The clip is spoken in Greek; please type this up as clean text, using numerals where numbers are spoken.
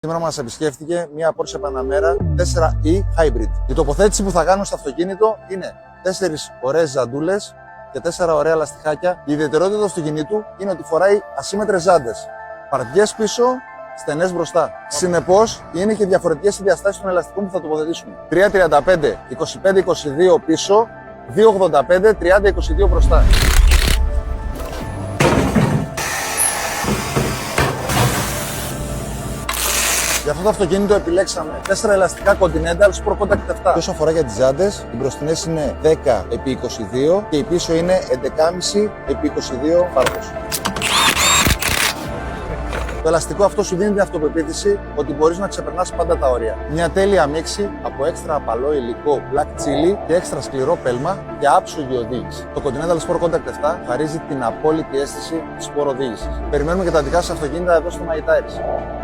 Σήμερα μας επισκέφθηκε μια Porsche Panamera 4e Hybrid. Η τοποθέτηση που θα κάνω στο αυτοκίνητο είναι 4 ωραίες ζαντούλες και 4 ωραία λαστιχάκια. Η ιδιαιτερότητα του αυτοκινήτου είναι ότι φοράει ασύμμετρες ζάντες. Παρτιές πίσω, στενές μπροστά. Συνεπώς, είναι και διαφορετικές οι διαστάσεις των ελαστικών που θα τοποθετήσουμε. 335, 25-22 πίσω, 285, 30-22 μπροστά. Για αυτό το αυτοκίνητο επιλέξαμε 4 ελαστικά Continental Sport Contact 7. Και όσο αφορά για τις ζάντες, οι μπροστινές είναι 10x22 και η πίσω είναι 11,5x22 φάρκος. Το ελαστικό αυτό σου δίνει την αυτοπεποίθηση ότι μπορείς να ξεπερνάς πάντα τα όρια. Μια τέλεια μίξη από έξτρα απαλό υλικό Black Chili και έξτρα σκληρό πέλμα για άψογη οδήγηση. Το Continental Sport Contact 7 χαρίζει την απόλυτη αίσθηση της sport οδήγησης. Περιμένουμε και τα δικά σας αυτοκίνητα εδώ στο My Tires.